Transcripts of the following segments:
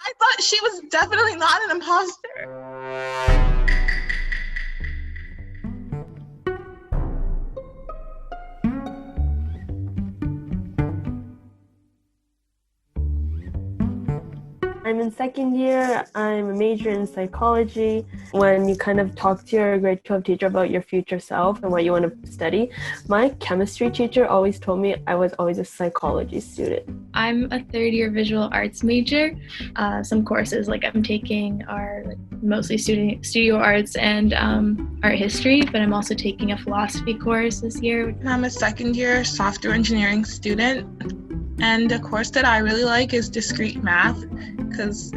I thought she was definitely not an imposter. I'm in second year. I'm a major in psychology. When you kind of talk to your grade 12 teacher about your future self and what you want to study, my chemistry teacher always told me I was always a psychology student. I'm a third year visual arts major. Some courses like I'm taking are mostly studio arts and art history, but I'm also taking a philosophy course this year. I'm a second year software engineering student, and a course that I really like is discrete math because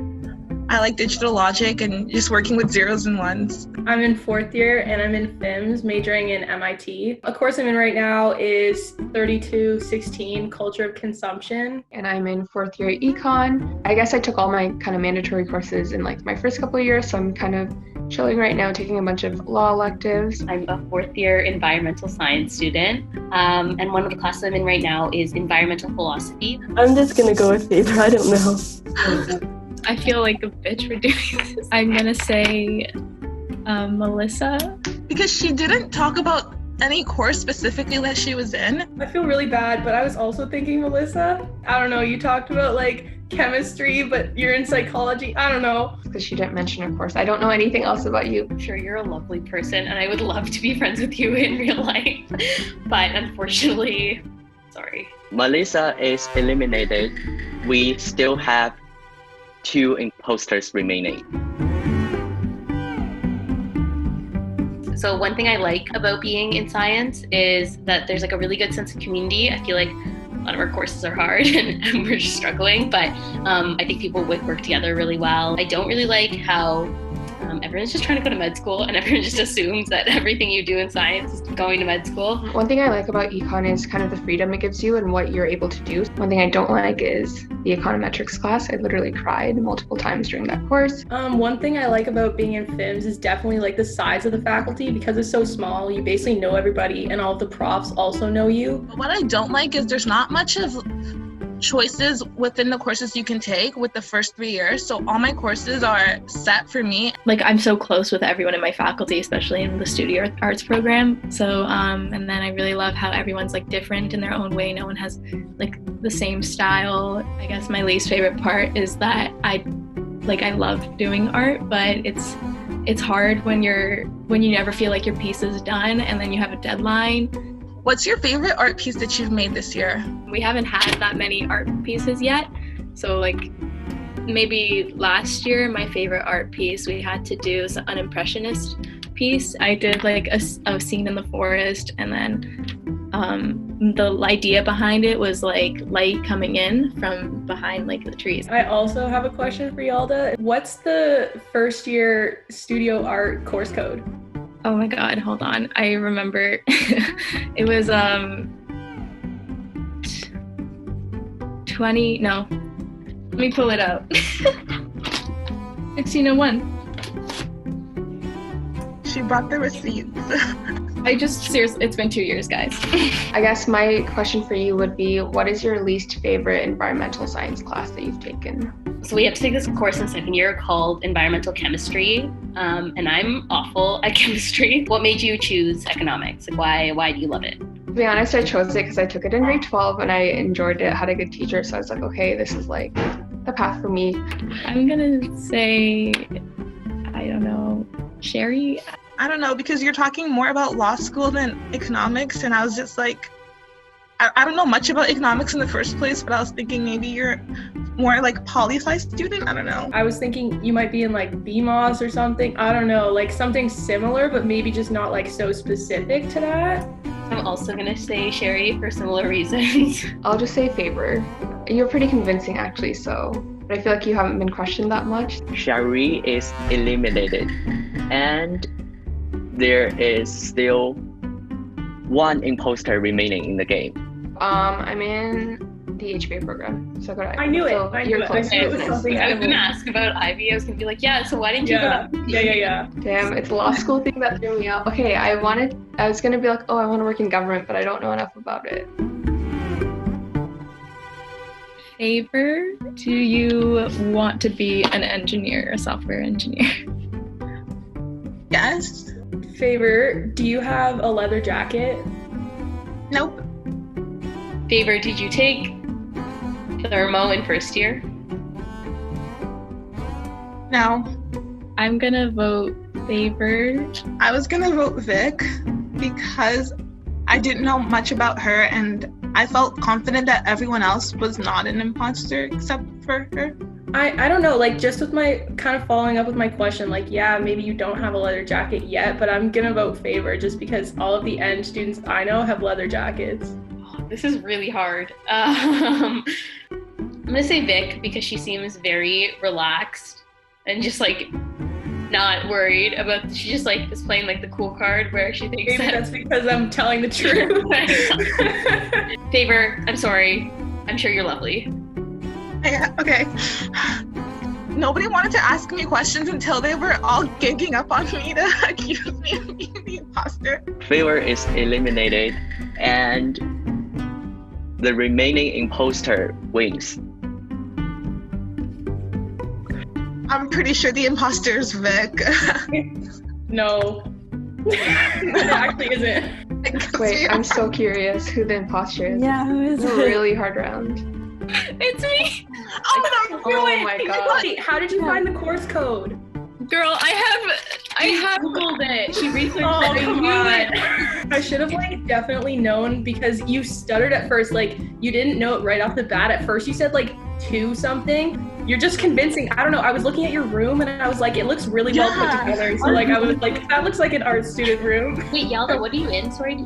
I like digital logic and just working with zeros and ones. I'm in fourth year and I'm in FIMS, majoring in MIT. A course I'm in right now is 3216 Culture of Consumption. And I'm in fourth year econ. I guess I took all my kind of mandatory courses in like my first couple of years, so I'm kind of chilling right now, taking a bunch of law electives. I'm a fourth year environmental science student, and one of the classes I'm in right now is environmental philosophy. I'm just gonna go with favor. I don't know. I feel like a bitch for doing this. I'm gonna say Melissa. Because she didn't talk about any course specifically that she was in. I feel really bad, but I was also thinking Melissa. I don't know, you talked about like chemistry, but you're in psychology. I don't know. Because she didn't mention a course. I don't know anything else about you. I'm sure you're a lovely person and I would love to be friends with you in real life, but unfortunately, sorry. Melissa is eliminated. We still have 2 imposters remaining. So one thing I like about being in science is that there's like a really good sense of community. I feel like a lot of our courses are hard and we're just struggling, but I think people would work together really well. I don't really like how everyone's just trying to go to med school and everyone just assumes that everything you do in science is going to med school. One thing I like about econ is kind of the freedom it gives you and what you're able to do. One thing I don't like is the econometrics class. I literally cried multiple times during that course. One thing I like about being in FIMS is definitely like the size of the faculty. Because it's so small, you basically know everybody and all of the profs also know you. But what I don't like is there's not much of choices within the courses you can take with the first 3 years. So all my courses are set for me. Like I'm so close with everyone in my faculty, especially in the studio arts program. So and then I really love how everyone's like different in their own way. No one has like the same style. I guess my least favorite part is that I love doing art, but it's hard when you never feel like your piece is done and then you have a deadline. What's your favorite art piece that you've made this year? We haven't had that many art pieces yet. So like maybe last year, my favorite art piece we had to do is an impressionist piece. I did like a scene in the forest, and then the idea behind it was like light coming in from behind like the trees. I also have a question for Yalda. What's the first year studio art course code? Oh my God, hold on. I remember it was 20, no. Let me pull it up. 1601. She brought the receipts. Seriously, it's been 2 years, guys. I guess my question for you would be, what is your least favorite environmental science class that you've taken? So we have to take this course in second year called environmental chemistry, and I'm awful at chemistry. What made you choose economics? Like why do you love it? To be honest, I chose it because I took it in grade 12 and I enjoyed it, had a good teacher, so I was like, okay, this is like the path for me. I'm gonna say, I don't know, Sherry? I don't know, because you're talking more about law school than economics, and I was just like, I don't know much about economics in the first place, but I was thinking maybe you're more like poli-sci student. I don't know. I was thinking you might be in like BMOS or something. I don't know, like something similar, but maybe just not like so specific to that. I'm also gonna say Sherry for similar reasons. I'll just say favor. You're pretty convincing actually, so, but I feel like you haven't been questioned that much. Sherry is eliminated, and there is still 1 imposter remaining in the game. I'm in the HBA program, so go to Ivy. I knew it. So I knew you're it. close. I knew it was something. I was gonna ask about Ivy. I was gonna be like, yeah, so why didn't you Yeah. go? Yeah. Damn, it's a law school thing that threw me out. Okay, I was gonna be like, oh, I want to work in government, but I don't know enough about it. Favor, do you want to be an engineer, a software engineer? Yes. Favor, do you have a leather jacket? Nope. Favor, did you take thermo in first year? No. I'm gonna vote Favor. I was gonna vote Vic because I didn't know much about her and I felt confident that everyone else was not an imposter except for her. I don't know, like just with my kind of following up with my question, like, yeah, maybe you don't have a leather jacket yet, but I'm gonna vote Favor just because all of the N students I know have leather jackets. Oh, this is really hard. I'm gonna say Vic because she seems very relaxed and just like not worried about, she just like is playing like the cool card where she thinks Maybe that's because I'm telling the truth. Favor, I'm sorry. I'm sure you're lovely. Yeah, okay. Nobody wanted to ask me questions until they were all ganging up on me to accuse me of being the imposter. Favor is eliminated, and the remaining imposter wins. I'm pretty sure the imposter is Vic. No. It actually isn't. Wait, I'm so curious who the imposter is. Yeah, who is It's a it? really hard round. It's me! Oh my god. Wait, how did you find the course code? Girl, I have Googled it. She researched Oh, it. come on. I should have like definitely known because you stuttered at first. Like you didn't know it right off the bat. At first you said like 2 something. You're just convincing. I don't know. I was looking at your room and I was like, it looks really well put together. So like I was like, that looks like an art student room. Wait, Yalda, what are you in? Sorry.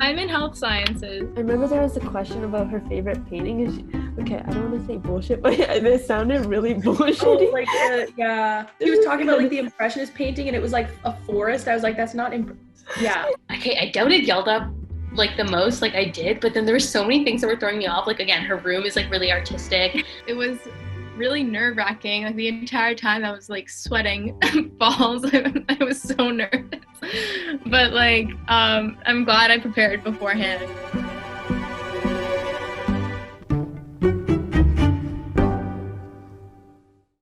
I'm in health sciences. I remember there was a question about her favorite painting. And okay, I don't want to say bullshit, but this sounded really bullshit. Oh, like yeah. He was talking about like the Impressionist painting and it was like a forest. I was like, that's not yeah. Okay, I doubted Yalda like the most, like I did, but then there were so many things that were throwing me off. Like again, her room is like really artistic. It was really nerve-wracking. Like the entire time I was like sweating balls. I was so nervous. But like I'm glad I prepared beforehand.